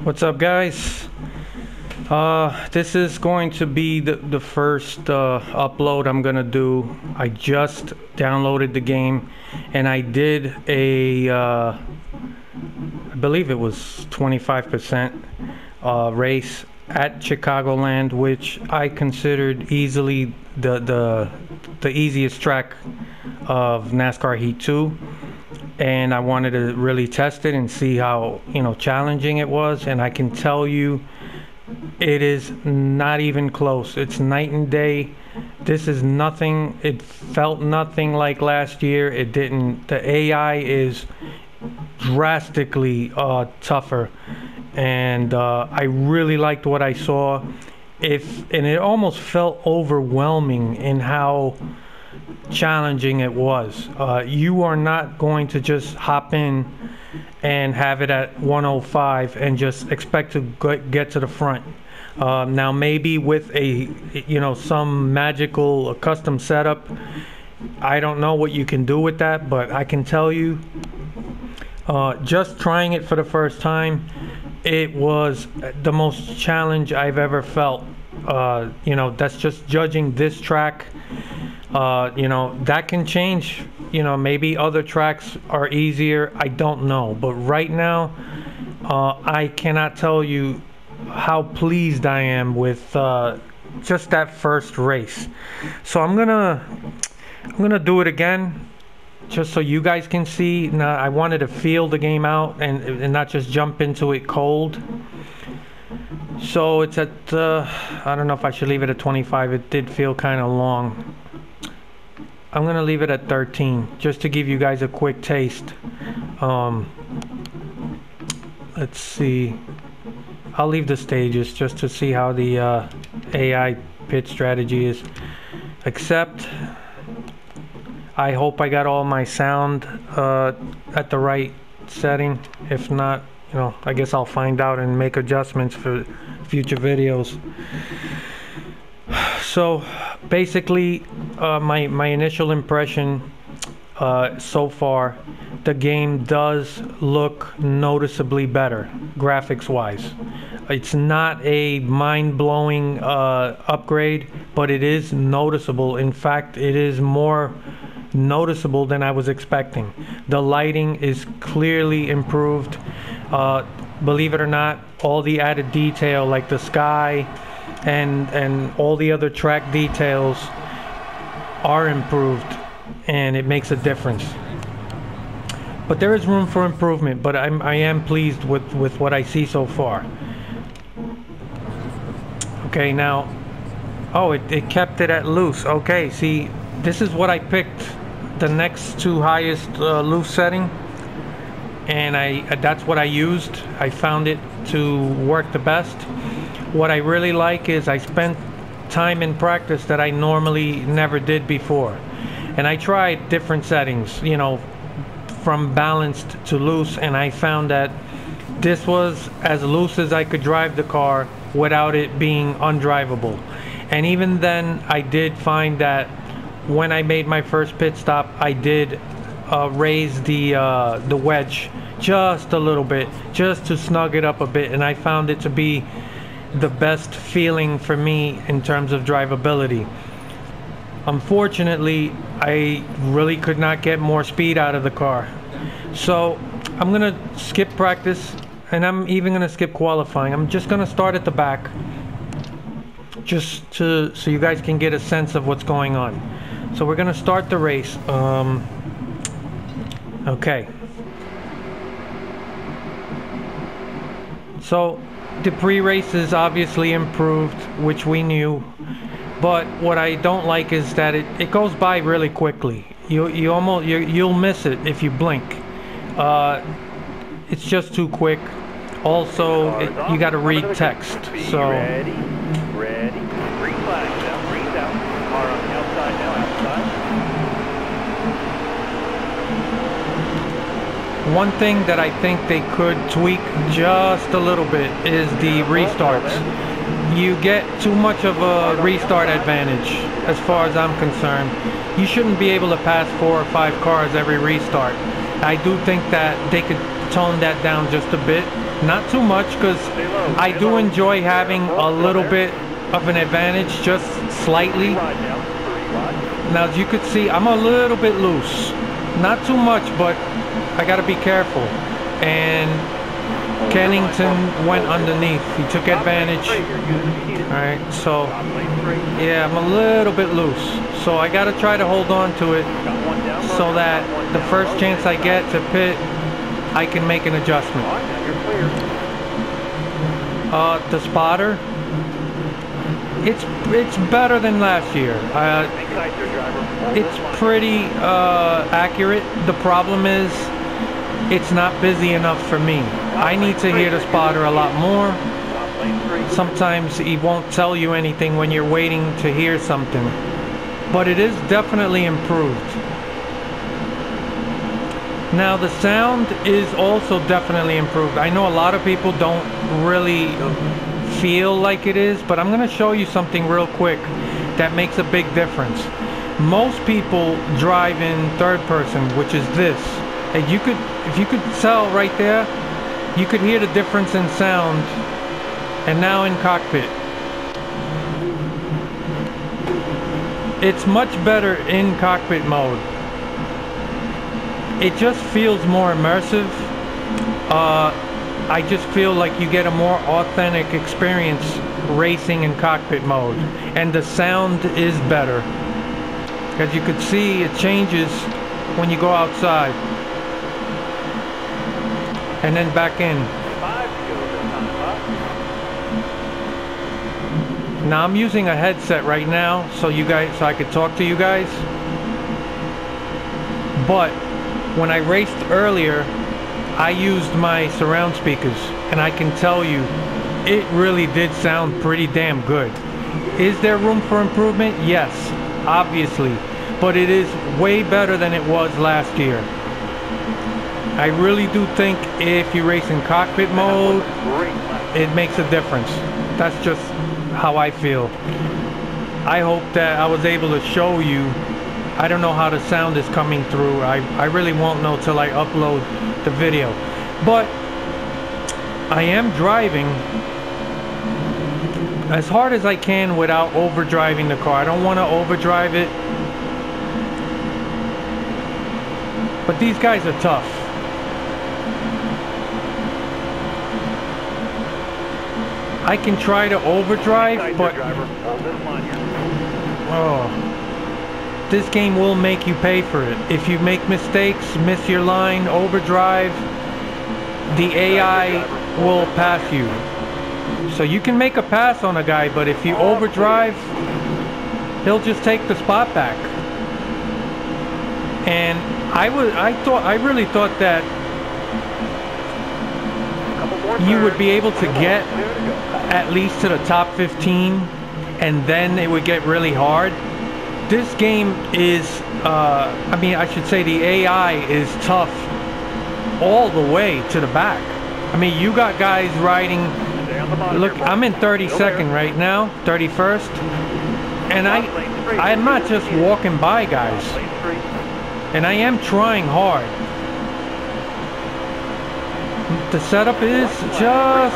What's up, guys? This is going to be the first upload I'm gonna do. I just downloaded the game and I did a I believe it was 25% race at Chicagoland, which I considered easily the easiest track of NASCAR Heat 2. And I wanted to really test it and see how, challenging it was. And I can tell you, it is not even close. It's night and day. This is nothing. It felt nothing like last year. It didn't. The AI is drastically tougher, and I really liked what I saw. And it almost felt overwhelming in how challenging it was. You are not going to just hop in and have it at 105 and just expect to get to the front. Now maybe with a some magical custom setup, I don't know what you can do with that, but I can tell you, just trying it for the first time, it was the most challenge I've ever felt. That's just judging this track. That can change. Maybe other tracks are easier. I don't know. But right now, I cannot tell you how pleased I am with just that first race. So I'm gonna do it again, just so you guys can see. Now, I wanted to feel the game out and not just jump into it cold. So it's at I don't know if I should leave it at 25. It did feel kind of long. I'm gonna leave it at 13 just to give you guys a quick taste. Let's see. I'll leave the stages just to see how the AI pit strategy is. Except, I hope I got all my sound at the right setting. If not, I guess I'll find out and make adjustments for future videos. So basically, my initial impression so far, the game does look noticeably better graphics wise. It's not a mind-blowing upgrade, but it is noticeable. In fact, it is more noticeable than I was expecting. The lighting is clearly improved. Believe it or not, all the added detail like the sky and all the other track details are improved, and it makes a difference. But there is room for improvement, but I am pleased with what I see so far. Okay, now, it kept it at loose. Okay, see, this is what I picked, the next to highest loose setting, and that's what I used. I found it to work the best. What I really like is I spent time in practice that I normally never did before. And I tried different settings, from balanced to loose, and I found that this was as loose as I could drive the car without it being undrivable. And even then, I did find that when I made my first pit stop, I did raise the wedge just a little bit, just to snug it up a bit, and I found it to be the best feeling for me in terms of drivability. Unfortunately, I really could not get more speed out of the car. So I'm gonna skip practice, and I'm even gonna skip qualifying. I'm just gonna start at the back, just so you guys can get a sense of what's going on. So we're gonna start the race. Okay. So the pre-race is obviously improved, which we knew, but what I don't like is that it goes by really quickly. You'll miss it if you blink. It's just too quick. Also, you got to read text. So ready. Green flag now. Green's out. Car on the outside now. one thing that I think they could tweak just a little bit is the restarts. You get too much of a restart advantage as far as I'm concerned. You shouldn't be able to pass 4 or 5 cars every restart. I do think that they could tone that down just a bit. Not too much, because I do enjoy having a little bit of an advantage, just slightly. Now, as you could see, I'm a little bit loose. Not too much, but I got to be careful. And Kennington went underneath. He took advantage. Alright, so yeah, I'm a little bit loose. So I got to try to hold on to it so that the first chance I get to pit, I can make an adjustment. The spotter, it's better than last year. It's pretty accurate. The problem is it's not busy enough for me. I need to hear the spotter a lot more. Sometimes he won't tell you anything when you're waiting to hear something. But it is definitely improved. Now the sound is also definitely improved. I know a lot of people don't really feel like it is, but I'm going to show you something real quick that makes a big difference. Most people drive in third person, which is this. And if you could tell right there, you could hear the difference in sound. And now in cockpit, it's much better in cockpit mode. It just feels more immersive. I just feel like you get a more authentic experience racing in cockpit mode, and the sound is better. As you could see, it changes when you go outside and then back in. Now I'm using a headset right now, so I could talk to you guys. But when I raced earlier, I used my surround speakers, and I can tell you, it really did sound pretty damn good. Is there room for improvement? Yes, obviously, but it is way better than it was last year. I really do think if you race in cockpit mode, it makes a difference. That's just how I feel. I hope that I was able to show you. I don't know how the sound is coming through. I really won't know till I upload the video. But I am driving as hard as I can without overdriving the car. I don't want to overdrive it. But these guys are tough. I can try to overdrive, but this game will make you pay for it. If you make mistakes, miss your line, overdrive, the AI will pass you. So you can make a pass on a guy, but if you overdrive, he'll just take the spot back. And I really thought that you would be able to get at least to the top 15, and then it would get really hard. This game is, I should say the AI is tough all the way to the back. I mean, you got guys riding, look, I'm in 32nd right now, 31st, and I'm not just walking by guys, and I am trying hard. The setup is just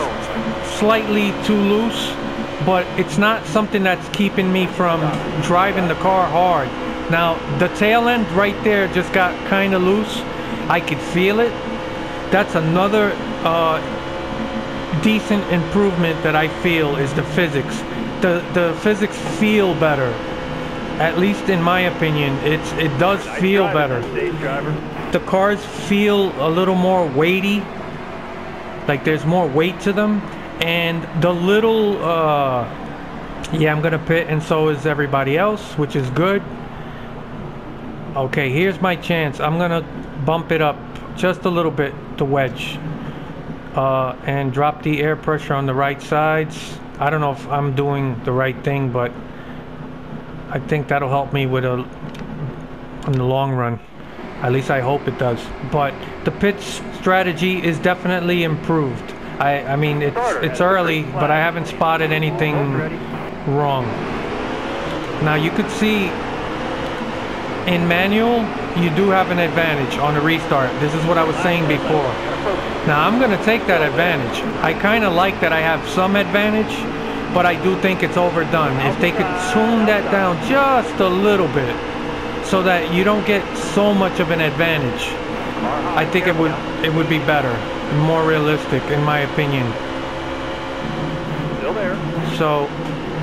slightly too loose, but it's not something that's keeping me from driving the car hard. Now, the tail end right there just got kind of loose. I could feel it. That's another decent improvement that I feel is the physics. The physics feel better. At least in my opinion, it does feel better. The cars feel a little more weighty. Like there's more weight to them, and the little yeah, I'm gonna pit, and so is everybody else, which is good. Okay, here's my chance. I'm gonna bump it up just a little bit, the wedge, and drop the air pressure on the right sides. I don't know if I'm doing the right thing, but I think that'll help me with in the long run. At least I hope it does. But the pit strategy is definitely improved. I mean, it's early, but I haven't spotted anything wrong. Now you could see in manual, you do have an advantage on the restart. This is what I was saying before. Now I'm going to take that advantage. I kind of like that I have some advantage, but I do think it's overdone. If they could tune that down just a little bit so that you don't get so much of an advantage, I think it would be better, more realistic in my opinion. Still there. So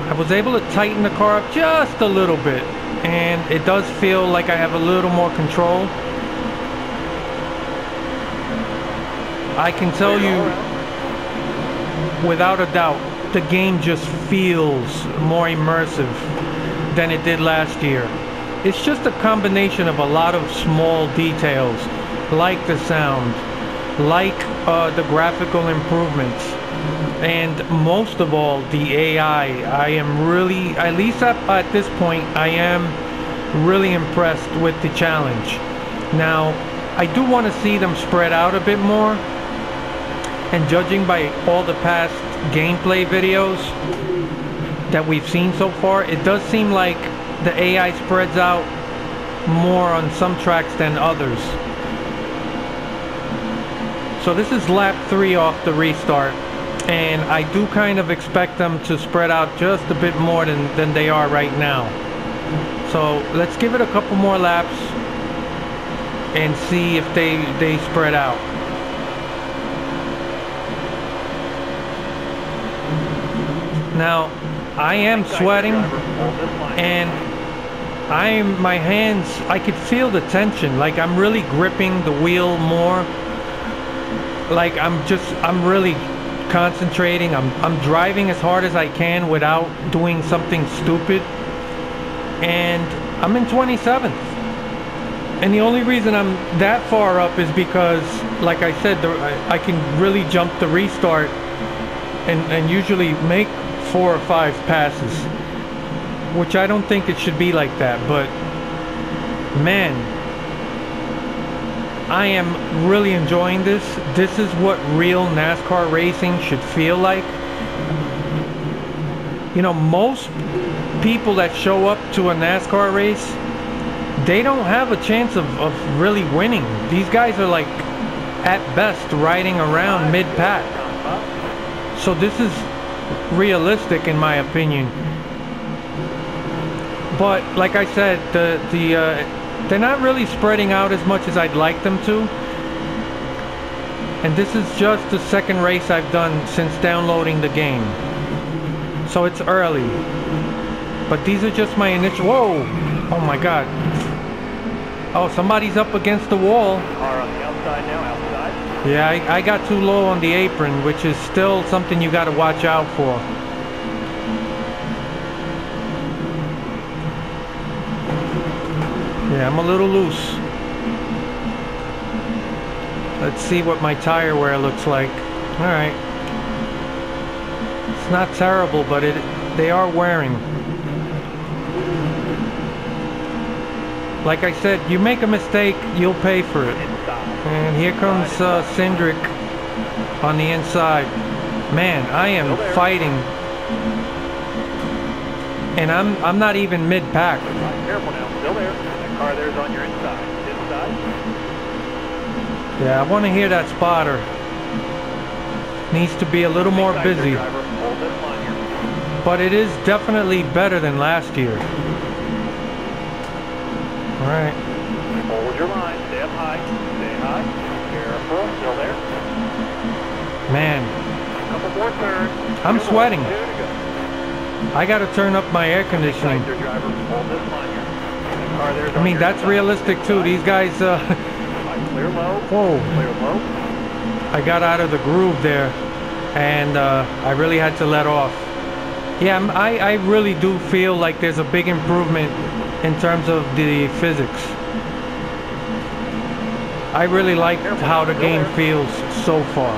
I was able to tighten the car up just a little bit, and it does feel like I have a little more control. I can tell you without a doubt, the game just feels more immersive than it did last year. It's just a combination of a lot of small details, like the sound, like the graphical improvements, and most of all, the AI. I am really, at least at this point, I am really impressed with the challenge. Now, I do want to see them spread out a bit more, and judging by all the past gameplay videos that we've seen so far, it does seem like the AI spreads out more on some tracks than others. So this is lap 3 off the restart, and I do kind of expect them to spread out just a bit more than they are right now. So let's give it a couple more laps and see if they spread out. Now, I am sweating, and my hands, I could feel the tension. Like I'm really gripping the wheel more. Like I'm really concentrating. I'm driving as hard as I can without doing something stupid. And I'm in 27th. And the only reason I'm that far up is because, like I said, I can really jump the restart and usually make 4 or 5 passes, which I don't think it should be like that. But man, I am really enjoying this. This is what real NASCAR racing should feel like. You know, most people that show up to a NASCAR race, they don't have a chance of really winning. These guys are like, at best, riding around mid-pack. So this is realistic in my opinion. But like I said, they're not really spreading out as much as I'd like them to. And this is just the second race I've done since downloading the game. So it's early. But these are just my initial... Whoa! Oh my god. Oh, somebody's up against the wall. Car on the outside now, outside. Yeah, I got too low on the apron, which is still something you got to watch out for. Yeah, I'm a little loose. Let's see what my tire wear looks like. Alright. It's not terrible, but they are wearing. Like I said, you make a mistake, you'll pay for it. And here comes Cindric on the inside. Man, I am fighting. And I'm not even mid-pack. Careful now, still there. That car there's on your inside. Inside. Yeah, I want to hear that spotter. Needs to be a little more busy. But it is definitely better than last year. Alright. Hold your line, stay up high. Stay high. Careful, still there. Man. A couple more turns. I'm sweating. I gotta turn up my air conditioning. I mean, that's realistic too. These guys, Clear low. whoa. Clear low. I got out of the groove there, and I really had to let off. Yeah, I really do feel like there's a big improvement in terms of the physics. I really like how the game feels so far.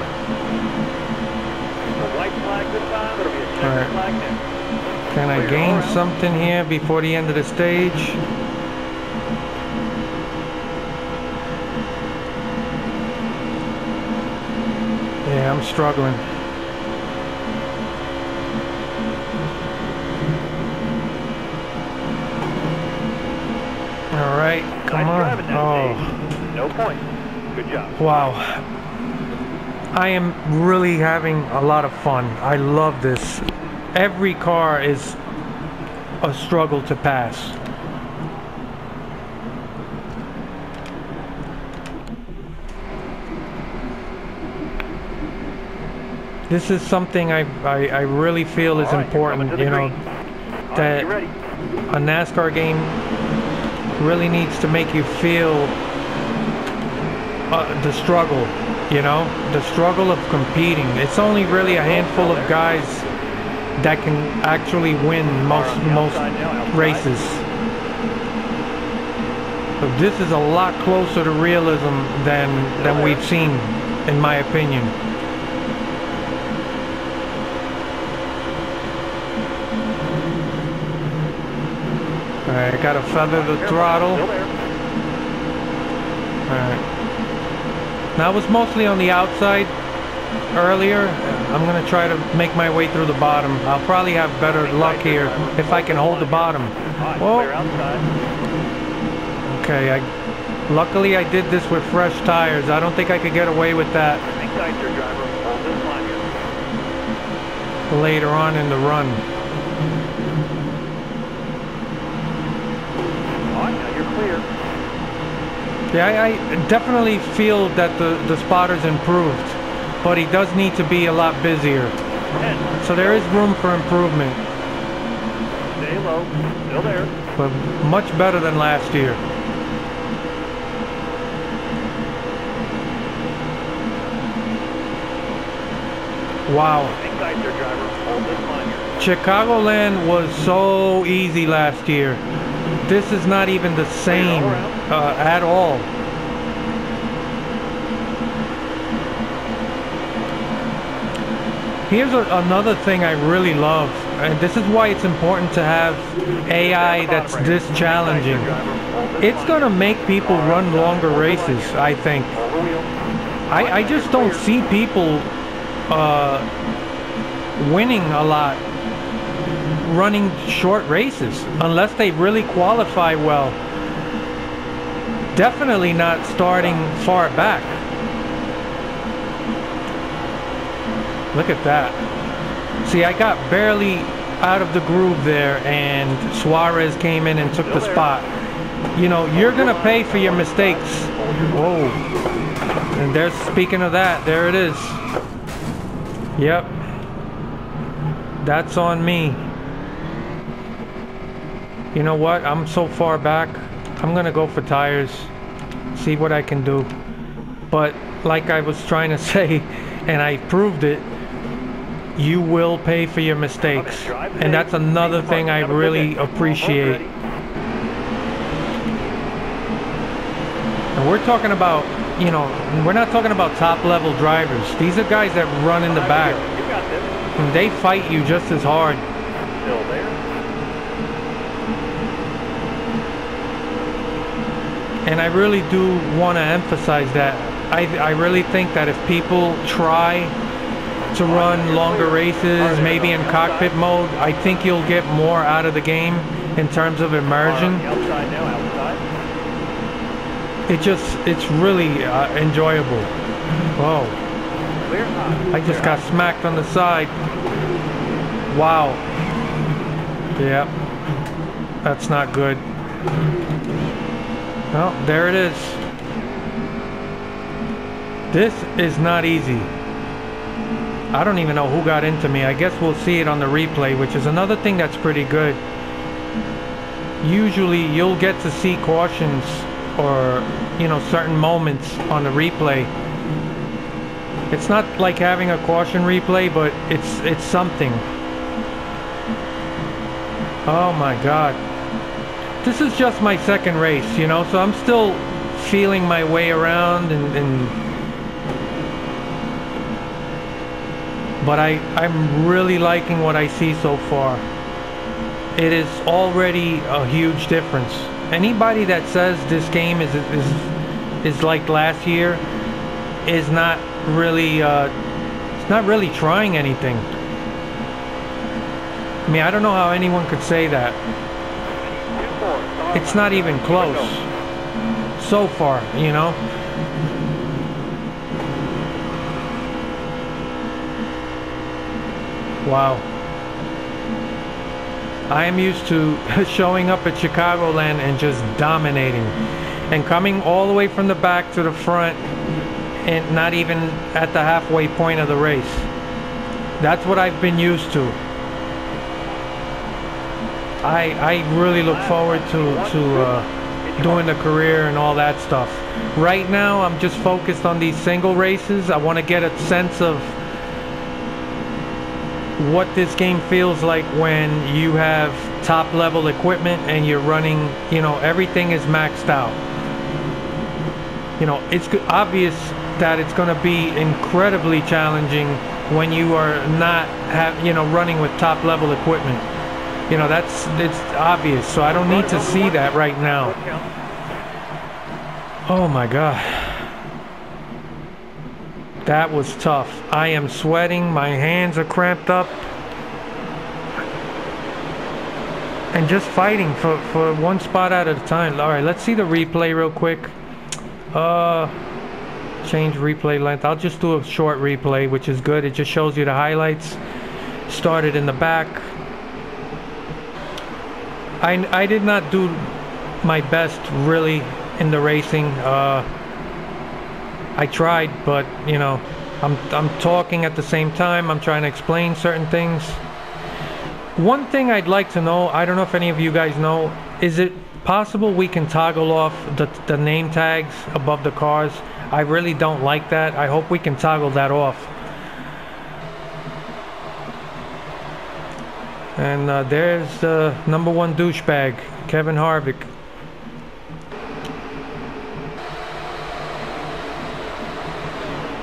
White flag this time, it'll be a checker flag next. Can I gain something here before the end of the stage? Yeah, I'm struggling. All right, come on. Oh. No point. Good job. Wow. I am really having a lot of fun. I love this. Every car is a struggle to pass. This is something I really feel is important, you know, that a NASCAR game really needs to make you feel the struggle, you know, the struggle of competing. It's only really a handful of guys that can actually win most races. But this is a lot closer to realism than we've seen, in my opinion. Alright, I gotta feather the throttle. Alright. Now I was mostly on the outside earlier. I'm gonna try to make my way through the bottom. I'll probably have better luck here if I can hold the bottom. Whoa. Okay, luckily I did this with fresh tires. I don't think I could get away with that later on in the run. Yeah, I definitely feel that the spotter's improved, but he does need to be a lot busier. So there is room for improvement. Stay low, still there. But much better than last year. Wow. Chicagoland was so easy last year. This is not even the same at all. Here's another thing I really love, and this is why it's important to have AI that's this challenging. It's gonna make people run longer races, I think. I just don't see people winning a lot running short races unless they really qualify well. Definitely not starting far back. Look at that. See, I got barely out of the groove there and Suarez came in and took the spot. You know, you're gonna pay for your mistakes. Whoa. And there's, speaking of that, there it is. Yep. That's on me. You know what? I'm so far back. I'm gonna go for tires. See what I can do. But like I was trying to say, and I proved it, you will pay for your mistakes. And that's another thing I really appreciate. And we're talking about, you know, we're not talking about top level drivers. These are guys that run in the back. And they fight you just as hard. Still there. And I really do want to emphasize that. I really think that if people try to run longer races, maybe in cockpit mode, I think you'll get more out of the game in terms of immersion. It's really enjoyable. Whoa. I just got smacked on the side. Wow. Yeah. That's not good. Well, there it is. This is not easy. I don't even know who got into me. I guess we'll see it on the replay, which is another thing that's pretty good. Usually you'll get to see cautions or, you know, certain moments on the replay. It's not like having a caution replay, but it's something. Oh my God. This is just my second race, you know, so I'm still feeling my way around but I'm really liking what I see so far. It is already a huge difference. Anybody that says this game is like last year is not really it's not really trying anything. I mean, I don't know how anyone could say that. It's not even close so far, you know. Wow. I am used to showing up at Chicagoland and just dominating. And coming all the way from the back to the front and not even at the halfway point of the race. That's what I've been used to. I really look forward to doing the career and all that stuff. Right now, I'm just focused on these single races. I want to get a sense of what this game feels like when you have top level equipment and you're running, you know, everything is maxed out. You know, it's obvious that it's going to be incredibly challenging when you are not running with top level equipment. You know, it's obvious, so I don't need to see that right now. Oh my God. That was tough. I am sweating, my hands are cramped up. And just fighting for one spot at a time. Alright, let's see the replay real quick. Change replay length. I'll just do a short replay, which is good. It just shows you the highlights. Started in the back. I did not do my best really in the racing. I tried, but you know, I'm talking at the same time. I'm trying to explain certain things. One thing I'd like to know, I don't know if any of you guys know, is it possible we can toggle off the name tags above the cars? I really don't like that. I hope we can toggle that off. And there's the #1 douchebag, Kevin Harvick.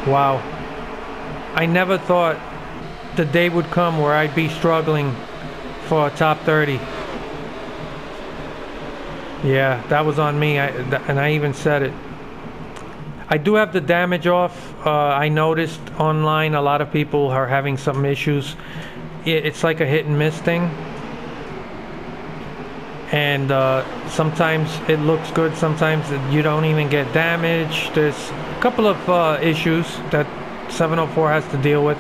Wow. I never thought the day would come where I'd be struggling for a top 30. Yeah, that was on me, and I even said it. I do have the damage off. I noticed online a lot of people are having some issues. It's like a hit and miss thing. And sometimes it looks good, sometimes you don't even get damage. There's a couple of issues that 704 has to deal with.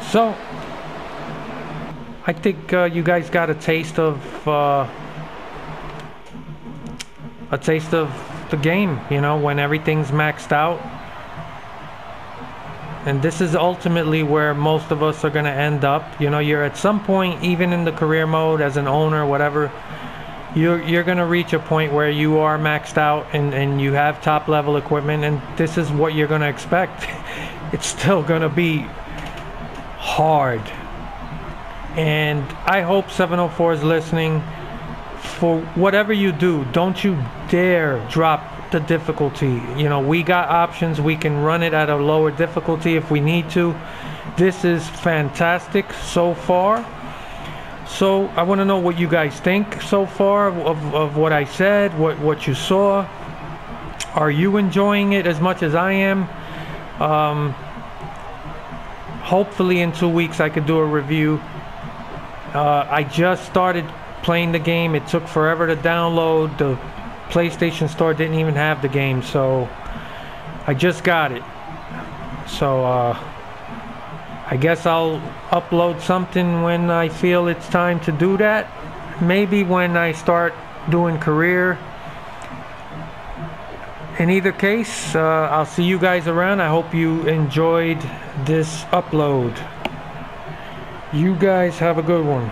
So I think you guys got a taste of the game, you know, when everything's maxed out. And this is ultimately where most of us are going to end up. You know, you're at some point, even in the career mode as an owner, whatever, you're going to reach a point where you are maxed out and you have top level equipment, and this is what you're going to expect. It's still going to be hard. And I hope 704 is listening. For whatever you do, don't you dare drop the difficulty. You know, we got options. We can run it at a lower difficulty if we need to. This is fantastic so far. So I want to know what you guys think so far of what I said, what you saw. Are you enjoying it as much as I am? Hopefully in 2 weeks I could do a review. I just started playing the game. It took forever to download. The PlayStation Store didn't even have the game, so I just got it. So I guess I'll upload something when I feel it's time to do that. Maybe when I start doing career. In either case, I'll see you guys around. I hope you enjoyed this upload. You guys have a good one.